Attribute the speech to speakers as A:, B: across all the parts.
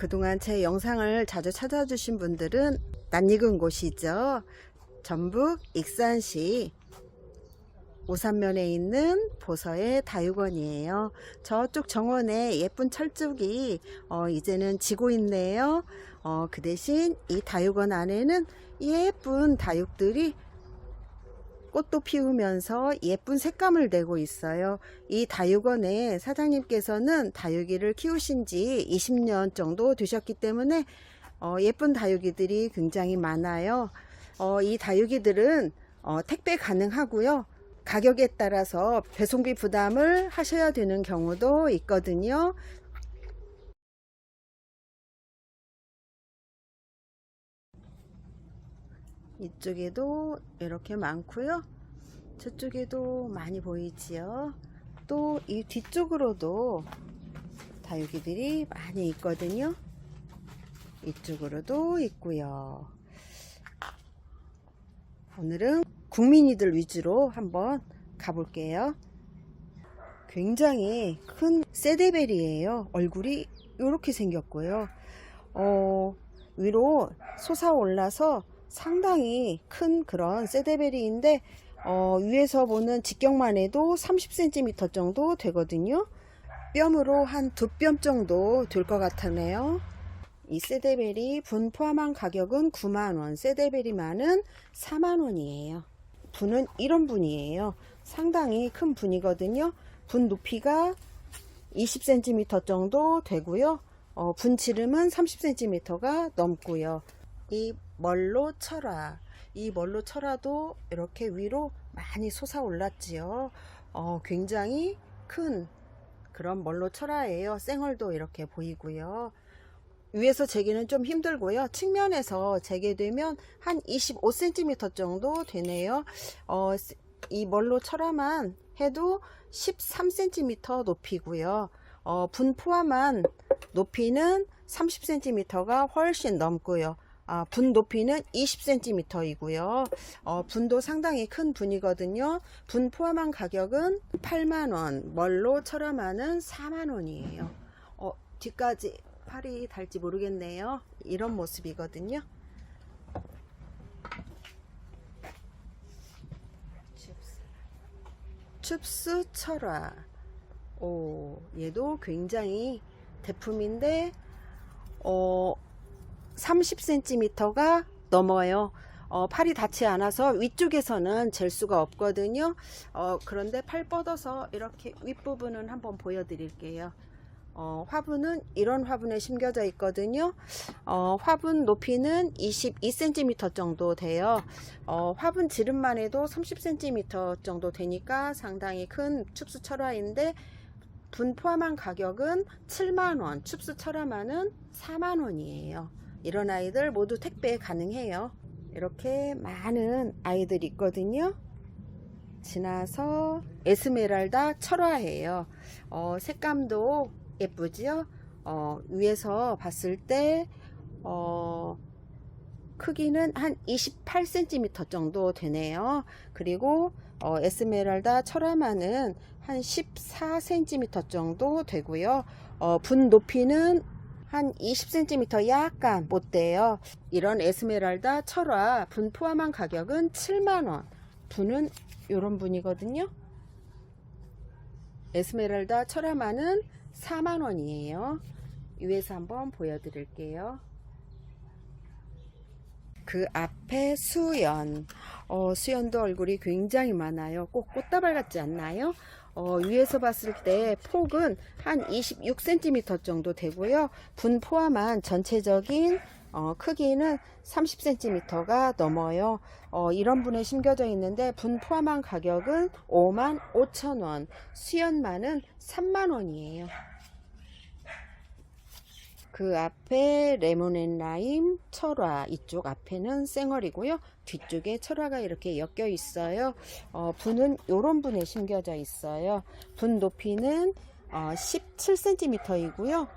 A: 그동안 제 영상을 자주 찾아주신 분들은 낯익은 곳이죠. 전북 익산시 오산면에 있는 보서의 다육원이에요. 저쪽 정원에 예쁜 철쭉이 이제는 지고 있네요. 그 대신 이 다육원 안에는 예쁜 다육들이 꽃도 피우면서 예쁜 색감을 내고 있어요. 이 다육원의 사장님께서는 다육이를 키우신 지 20년 정도 되셨기 때문에 예쁜 다육이들이 굉장히 많아요. 이 다육이들은 택배 가능하고요. 가격에 따라서 배송비 부담을 하셔야 되는 경우도 있거든요. 이쪽에도 이렇게 많고요. 저쪽에도 많이 보이지요. 또 이 뒤쪽으로도 다육이들이 많이 있거든요. 이쪽으로도 있고요. 오늘은 국민이들 위주로 한번 가볼게요. 굉장히 큰 세데베리예요. 얼굴이 이렇게 생겼고요. 위로 솟아올라서 상당히 큰 그런 세데베리인데 위에서 보는 직경만 해도 30cm 정도 되거든요. 뼘으로 한 2뼘 정도 될 것 같으네요. 이 세데베리 분 포함한 가격은 9만원, 세데베리만은 4만원이에요. 분은 이런 분이에요. 상당히 큰 분이거든요. 분 높이가 20cm 정도 되고요. 분 지름은 30cm가 넘고요. 이 멀로 철화, 이 멀로 철화도 이렇게 위로 많이 솟아올랐지요. 굉장히 큰 그런 멀로 철화예요. 쌩얼도 이렇게 보이고요. 위에서 재기는 좀 힘들고요. 측면에서 재게되면 한 25cm 정도 되네요. 이 멀로 철화만 해도 13cm 높이고요. 분 포함한 높이는 30cm가 훨씬 넘고요. 분 높이는 20cm 이고요. 분도 상당히 큰 분이거든요. 분 포함한 가격은 8만원, 멀로 철화만은 4만원이에요. 뒤까지 팔이 닳지 모르겠네요. 이런 모습이거든요. 춥스 철화. 얘도 굉장히 대품인데 30cm가 넘어요. 팔이 닿지 않아서 위쪽에서는 잴 수가 없거든요. 그런데 팔 뻗어서 이렇게 윗부분은 한번 보여드릴게요. 화분은 이런 화분에 심겨져 있거든요. 화분 높이는 22cm 정도 돼요. 화분 지름만 해도 30cm 정도 되니까 상당히 큰 춥스 철화인데 분 포함한 가격은 7만원, 춥스 철화만은 4만원이에요. 이런 아이들 모두 택배 가능해요. 이렇게 많은 아이들이 있거든요. 지나서 에스메랄다 철화예요. 색감도 예쁘지요? 위에서 봤을 때 크기는 한 28cm 정도 되네요. 그리고 에스메랄다 철화만은 한 14cm 정도 되고요. 분 높이는 한 20cm 약간 못 돼요. 이런 에스메랄다 철화 분 포함한 가격은 7만원. 분은 이런 분이거든요. 에스메랄다 철화만은 4만원이에요. 위에서 한번 보여드릴게요. 그 앞에 수연. 수연도 얼굴이 굉장히 많아요. 꼭 꽃다발 같지 않나요? 위에서 봤을 때 폭은 한 26cm 정도 되고요. 분 포함한 전체적인 크기는 30cm가 넘어요. 이런 분에 심겨져 있는데 분 포함한 가격은 55,000원, 수연만은 3만원이에요. 그 앞에 레몬앤라임 철화, 이쪽 앞에는 쌩얼이고요. 뒤쪽에 철화가 이렇게 엮여 있어요. 분은 요런 분에 심겨져 있어요. 분 높이는 17cm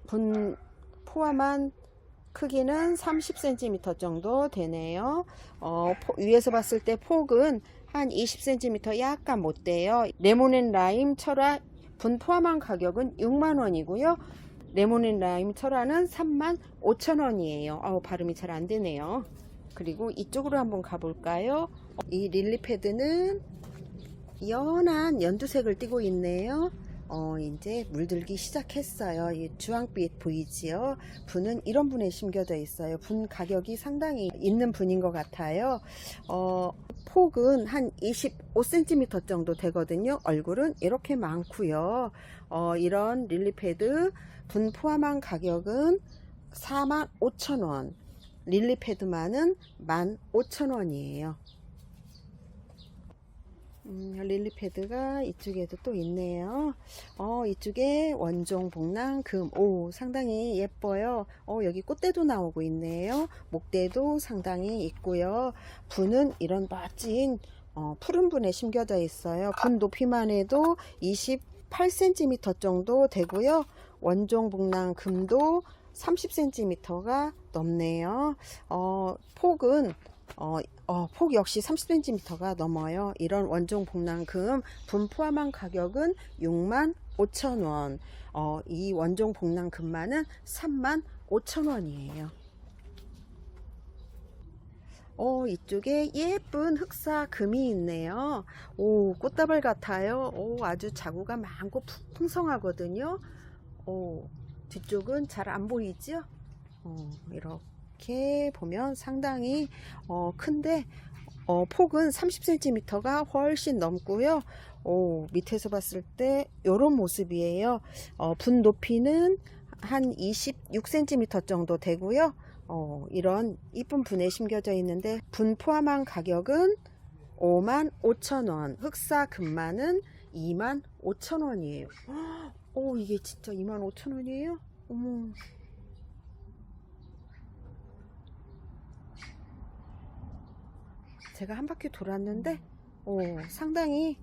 A: 분 포함한 크기는 30cm 정도 되네요. 위에서 봤을 때 폭은 한 20cm 약간 못 돼요. 레몬앤라임 철화 분 포함한 가격은 6만원이고요. 레몬 라임 철화는 35,000원이에요. 발음이 잘 안 되네요. 그리고 이쪽으로 한번 가볼까요? 이 릴리 패드는 연한 연두색을 띠고 있네요. 이제 물들기 시작했어요. 이 주황빛 보이지요? 분은 이런 분에 심겨져 있어요. 분 가격이 상당히 있는 분인 것 같아요. 폭은 한 25cm 정도 되거든요. 얼굴은 이렇게 많고요. 이런 릴리 패드 분 포함한 가격은 45,000원. 릴리 패드만은 15,000원이에요. 릴리 패드가 이쪽에도 또 있네요. 이쪽에 원종 복랑 금. 상당히 예뻐요. 여기 꽃대도 나오고 있네요. 목대도 상당히 있고요. 분은 이런 멋진 푸른 분에 심겨져 있어요. 분 높이만 해도 28cm 정도 되고요. 원종 복랑 금도 30cm가 넘네요. 폭은 폭 역시 30cm가 넘어요. 이런 원종 복랑금 분 포함한 가격은 65,000원. 이 원종 복랑금만은 35,000원이에요. 이쪽에 예쁜 흑사 금이 있네요. 꽃다발 같아요. 아주 자구가 많고 풍성하거든요. 뒤쪽은 잘 안 보이죠? 이렇게 보면 상당히 큰데 폭은 30cm가 훨씬 넘고요. 밑에서 봤을 때 이런 모습이에요. 분 높이는 한 26cm 정도 되고요. 이런 이쁜 분에 심겨져 있는데 분 포함한 가격은 55,000원, 흑사 금만은 25,000원이에요. 이게 진짜 25,000원이에요? 어머. 제가 한 바퀴 돌았는데 상당히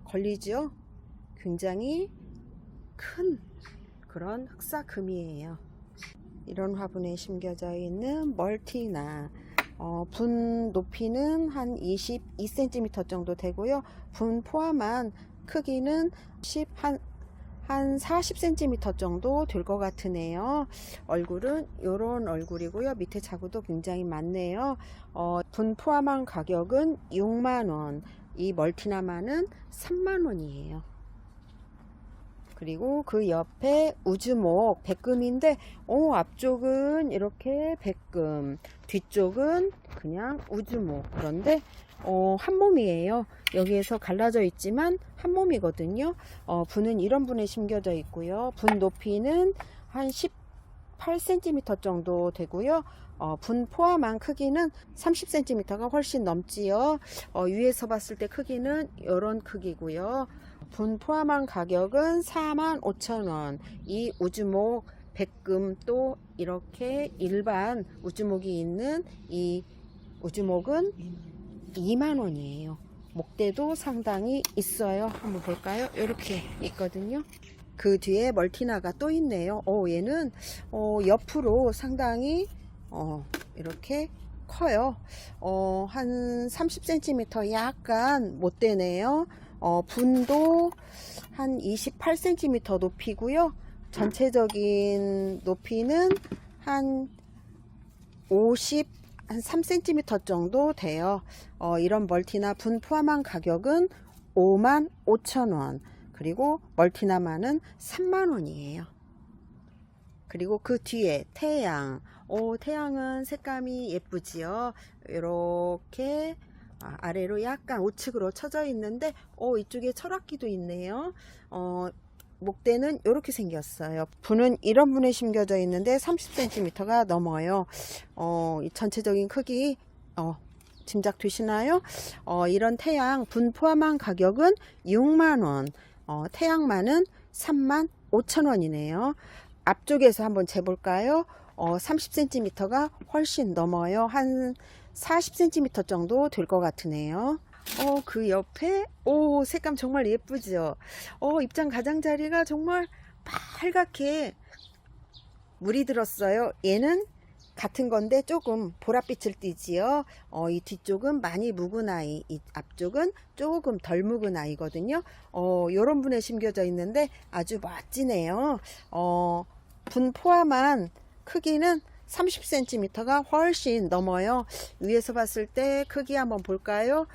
A: 걸리죠. 굉장히 큰 그런 흑사금이에요. 이런 화분에 심겨져 있는 멀티나 분 높이는 한 22cm 정도 되고요. 분 포함한 크기는 한 40cm 정도 될 것 같으네요. 얼굴은 이런 얼굴이고요. 밑에 자구도 굉장히 많네요. 분 포함한 가격은 6만원. 이 멀티나마는 3만원이에요. 그리고 그 옆에 우주목 백금인데 앞쪽은 이렇게 백금, 뒤쪽은 그냥 우주목. 그런데 한 몸이에요. 여기에서 갈라져 있지만 한 몸이거든요. 분은 이런 분에 심겨져 있고요. 분 높이는 한 18cm 정도 되고요. 분 포함한 크기는 30cm가 훨씬 넘지요. 위에서 봤을 때 크기는 이런 크기고요. 분 포함한 가격은 45,000원. 이 우주목 백금 또 이렇게 일반 우주목이 있는 이 우주목은 2만원이에요. 목대도 상당히 있어요. 한번 볼까요? 이렇게 있거든요. 그 뒤에 멀티나가 또 있네요. 얘는 옆으로 상당히 이렇게 커요. 한 30cm 약간 못 되네요. 분도 한 28cm 높이고요. 전체적인 높이는 한 3cm 정도 돼요. 이런 멀티나 분 포함한 가격은 55,000원. 그리고 멀티나마는 3만원이에요. 그리고 그 뒤에 태양. 태양은 색감이 예쁘지요. 이렇게 아래로 약간 우측으로 쳐져 있는데 이쪽에 철학기도 있네요. 목대는 이렇게 생겼어요. 분은 이런 분에 심겨져 있는데 30cm가 넘어요. 이 전체적인 크기 짐작되시나요? 이런 태양 분 포함한 가격은 6만원. 태양만은 35,000원이네요. 앞쪽에서 한번 재볼까요? 30cm가 훨씬 넘어요. 한 40cm 정도 될 것 같으네요. 그 옆에 색감 정말 예쁘죠. 입장 가장자리가 정말 빨갛게 물이 들었어요. 얘는 같은 건데 조금 보랏빛을 띠지요. 이 뒤쪽은 많이 묵은 아이, 이 앞쪽은 조금 덜 묵은 아이거든요. 요런 분에 심겨져 있는데 아주 멋지네요. 분 포함한 크기는 30cm가 훨씬 넘어요. 위에서 봤을 때 크기 한번 볼까요?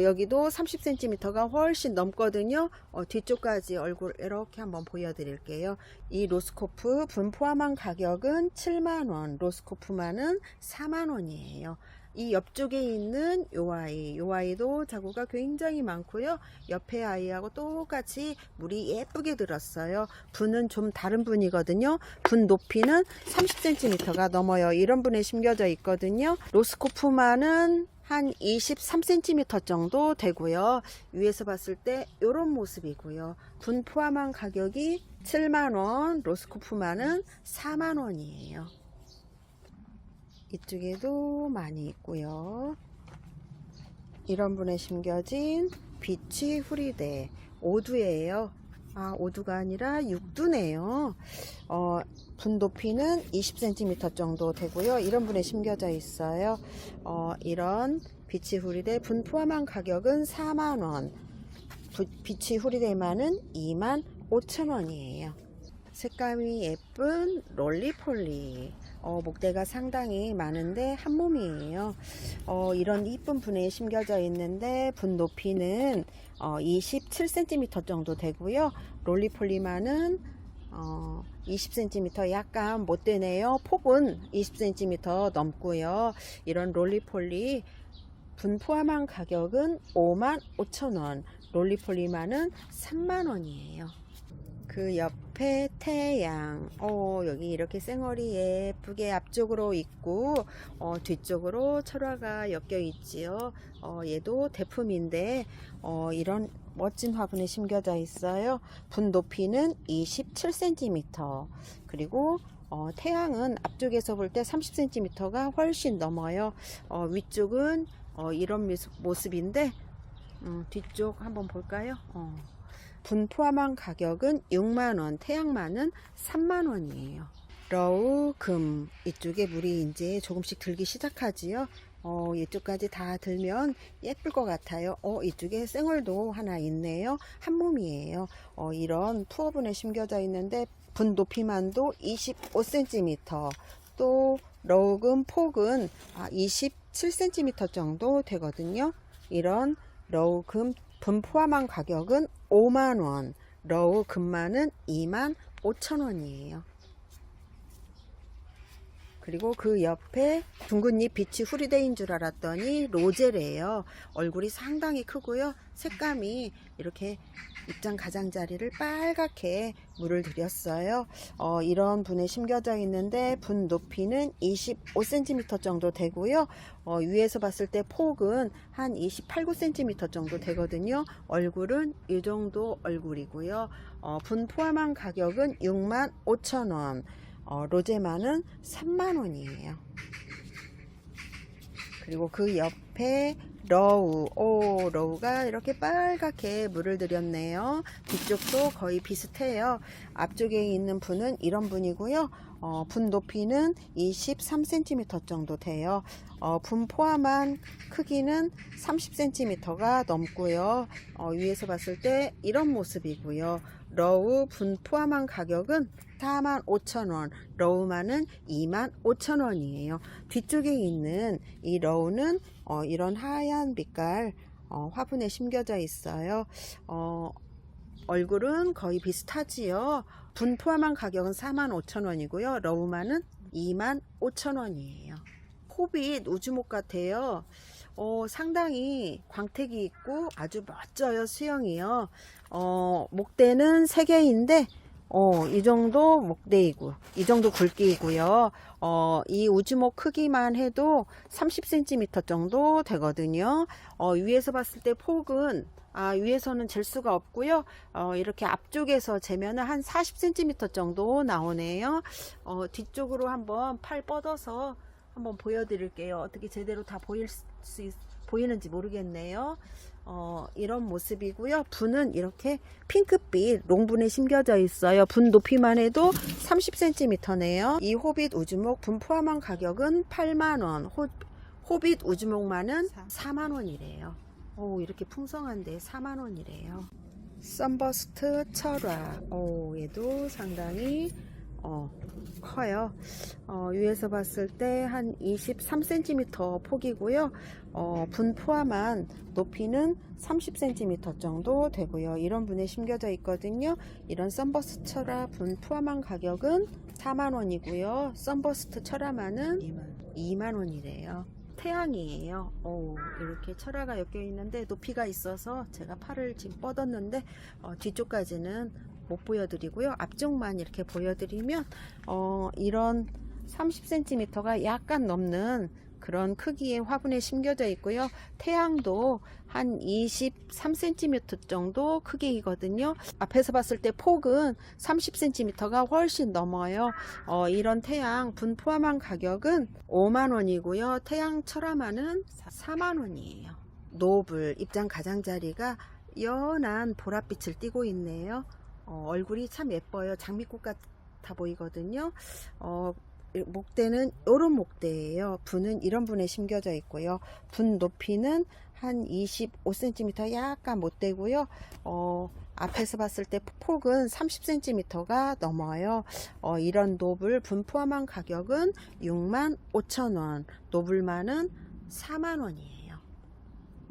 A: 여기도 30cm가 훨씬 넘거든요. 뒤쪽까지 얼굴 이렇게 한번 보여드릴게요. 이 로스코프 분 포함한 가격은 7만원, 로스코프만은 4만원이에요. 이 옆쪽에 있는 요 아이도 자구가 굉장히 많고요. 옆에 아이하고 똑같이 물이 예쁘게 들었어요. 분은 좀 다른 분이거든요. 분 높이는 30cm가 넘어요. 이런 분에 심겨져 있거든요. 로스코프만은 한 23cm 정도 되고요. 위에서 봤을 때 이런 모습이고요. 분 포함한 가격이 7만원, 로스코프만은 4만원이에요. 이쪽에도 많이 있고요. 이런 분에 심겨진 비치 후리대 5두예요. 오두가 아니라 6두네요. 분 높이는 20cm 정도 되고요. 이런 분에 심겨져 있어요. 이런 비치 후리대 분 포함한 가격은 4만원, 비치 후리대만은 25,000원이에요. 색감이 예쁜 롤리폴리. 목대가 상당히 많은데 한 몸이에요. 이런 이쁜 분에 심겨져 있는데 분 높이는 27cm 정도 되고요. 롤리폴리만은 20cm 약간 못 되네요. 폭은 20cm 넘고요. 이런 롤리폴리 분 포함한 가격은 55,000원, 롤리폴리만은 3만원이에요. 그 옆에 태양, 여기 이렇게 쌩얼이 예쁘게 앞쪽으로 있고 뒤쪽으로 철화가 엮여 있지요. 얘도 대품인데 이런 멋진 화분에 심겨져 있어요. 분 높이는 27cm, 그리고 태양은 앞쪽에서 볼 때 30cm가 훨씬 넘어요. 위쪽은 이런 모습인데 뒤쪽 한번 볼까요? 분 포함한 가격은 6만원, 태양만은 3만원이에요. 러우 금, 이쪽에 물이 이제 조금씩 들기 시작하지요. 이쪽까지 다 들면 예쁠 것 같아요. 이쪽에 쌩얼도 하나 있네요. 한 몸이에요. 이런 투어분에 심겨져 있는데 분 높이만도 25cm, 또 러우금 폭은 27cm 정도 되거든요. 이런 러우금 분 포함한 가격은 5만원, 러우 금만은 25,000원이에요. 그리고 그 옆에 둥근잎 비치 후리데인 줄 알았더니 로제래요. 얼굴이 상당히 크고요. 색감이 이렇게 입장 가장자리를 빨갛게 물을 들였어요. 이런 분에 심겨져 있는데 분 높이는 25cm 정도 되고요. 위에서 봤을 때 폭은 한 28, 9cm 정도 되거든요. 얼굴은 이 정도 얼굴이고요. 분 포함한 가격은 65,000원, 로제만은 3만원이에요. 그리고 그 옆에 러우가 이렇게 빨갛게 물을 들였네요. 뒤쪽도 거의 비슷해요. 앞쪽에 있는 분은 이런 분이고요. 분 높이는 23cm 정도 돼요. 분 포함한 크기는 30cm가 넘고요. 위에서 봤을 때 이런 모습이고요. 러우 분 포함한 가격은 45,000원, 러우만은 25,000원이에요. 뒤쪽에 있는 이 러우는 이런 하얀 빛깔 화분에 심겨져 있어요. 얼굴은 거의 비슷하지요. 분 포함한 가격은 45,000원이고요. 러우만은 25,000원이에요. 호빗 우주목 같아요. 상당히 광택이 있고 아주 멋져요. 수영이요. 목대는 3개인데 이 정도 목대이고 이 정도 굵기이고요. 이 우주목 크기만 해도 30cm 정도 되거든요. 위에서 봤을 때 폭은 위에서는 잴 수가 없고요. 이렇게 앞쪽에서 재면은 한 40cm 정도 나오네요. 뒤쪽으로 한번 팔 뻗어서 한번 보여드릴게요. 어떻게 제대로 다 보이는지 모르겠네요. 이런 모습이고요. 분은 이렇게 핑크빛 롱분에 심겨져 있어요. 분 높이만 해도 30cm네요. 이 호빗 우주목 분 포함한 가격은 8만원, 호빗 우주목만은 4만원이래요. 이렇게 풍성한데 4만원이래요. 썬버스트 철화, 얘도 상당히 커요. 위에서 봤을 때 한 23cm 폭이고요. 분 포함한 높이는 30cm 정도 되고요. 이런 분에 심겨져 있거든요. 이런 썬버스트 철화 분 포함한 가격은 4만원이고요. 썬버스트 철화만은 2만원이래요. 태양이에요. 이렇게 철화가 엮여 있는데 높이가 있어서 제가 팔을 지금 뻗었는데 뒤쪽까지는 못 보여드리고요. 앞쪽만 이렇게 보여드리면 이런 30cm가 약간 넘는 그런 크기의 화분에 심겨져 있고요. 태양도 한 23cm 정도 크기이거든요. 앞에서 봤을 때 폭은 30cm가 훨씬 넘어요. 이런 태양 분 포함한 가격은 5만원이고요. 태양 철화만은 4만원이에요. 노블 입장 가장자리가 연한 보랏빛을 띠고 있네요. 얼굴이 참 예뻐요. 장미꽃 같아 보이거든요. 목대는 요런 목대예요. 분은 이런 분에 심겨져 있고요. 분 높이는 한 25cm 약간 못 되고요. 앞에서 봤을 때 폭은 30cm가 넘어요. 이런 노블 분 포함한 가격은 65,000원, 노블만은 4만원이에요.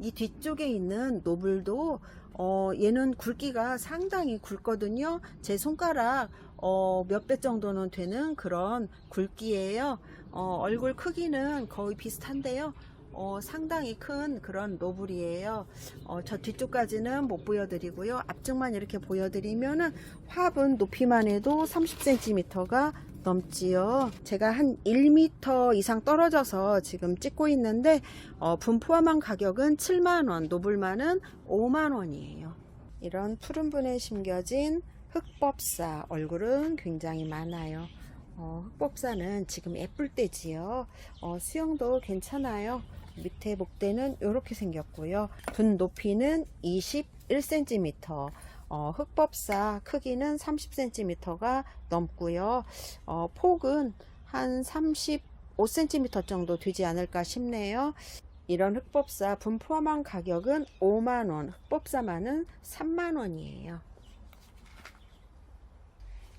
A: 이 뒤쪽에 있는 노블도 얘는 굵기가 상당히 굵거든요. 제 손가락 몇 배 정도는 되는 그런 굵기예요. 얼굴 크기는 거의 비슷한데요. 상당히 큰 그런 노블이에요. 저 뒤쪽까지는 못 보여드리고요. 앞쪽만 이렇게 보여드리면은 화분 높이만 해도 30cm가 넘지요. 제가 한 1m 이상 떨어져서 지금 찍고 있는데 분 포함한 가격은 7만원, 노블만은 5만원이에요. 이런 푸른 분에 심겨진 흑법사 얼굴은 굉장히 많아요. 흑법사는 지금 예쁠 때지요. 수영도 괜찮아요. 밑에 목대는 이렇게 생겼고요. 분 높이는 21cm, 흑법사 크기는 30cm가 넘고요. 폭은 한 35cm 정도 되지 않을까 싶네요. 이런 흑법사 분 포함한 가격은 5만원, 흑법사만은 3만원이에요.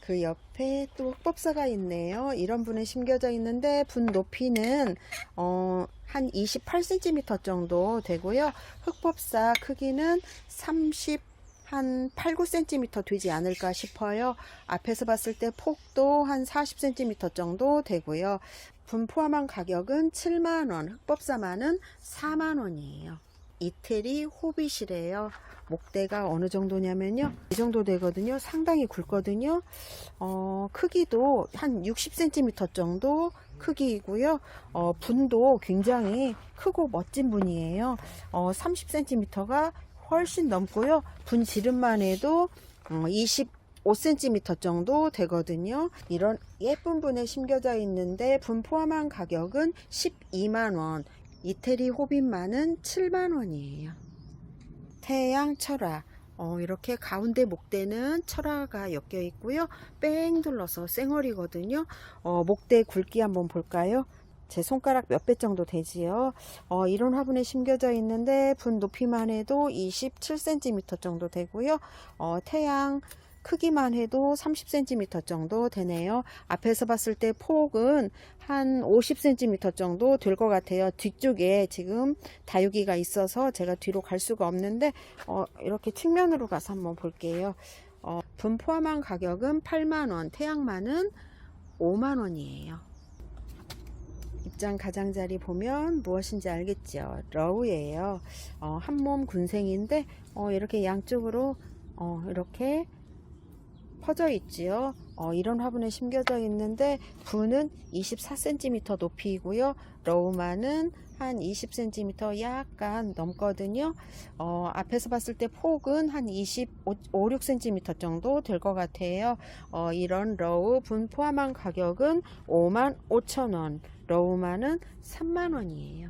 A: 그 옆에 또 흑법사가 있네요. 이런 분에 심겨져 있는데 분 높이는 한 28cm 정도 되고요. 흑법사 크기는 8, 9cm 되지 않을까 싶어요. 앞에서 봤을 때 폭도 한 40cm 정도 되고요. 분 포함한 가격은 7만원, 흑법사만은 4만원이에요. 이태리 호빗이래요. 목대가 어느 정도냐면요, 이 정도 되거든요. 상당히 굵거든요. 크기도 한 60cm 정도 크기이고요. 분도 굉장히 크고 멋진 분이에요. 30cm가 훨씬 넘고요. 분 지름만 해도 25cm 정도 되거든요. 이런 예쁜 분에 심겨져 있는데 분 포함한 가격은 12만원, 이태리 호빗만은 7만원이에요. 태양 철화, 이렇게 가운데 목대는 철화가 엮여 있고요. 뺑 둘러서 쌩얼이거든요. 목대 굵기 한번 볼까요? 제 손가락 몇 배 정도 되지요. 이런 화분에 심겨져 있는데 분 높이만 해도 27cm 정도 되고요. 태양 크기만 해도 30cm 정도 되네요. 앞에서 봤을 때 폭은 한 50cm 정도 될 것 같아요. 뒤쪽에 지금 다육이가 있어서 제가 뒤로 갈 수가 없는데 이렇게 측면으로 가서 한번 볼게요. 분 포함한 가격은 8만원, 태양만은 5만원이에요. 입장 가장자리 보면 무엇인지 알겠죠? 러우예요. 한몸 군생인데 이렇게 양쪽으로 이렇게 퍼져 있지요. 이런 화분에 심겨져 있는데 분은 24cm 높이이고요. 러우만은 한 20cm 약간 넘거든요. 앞에서 봤을 때 폭은 한 25, 6cm 정도 될 것 같아요. 이런 러우 분 포함한 가격은 55,000원, 러우만은 3만원이에요.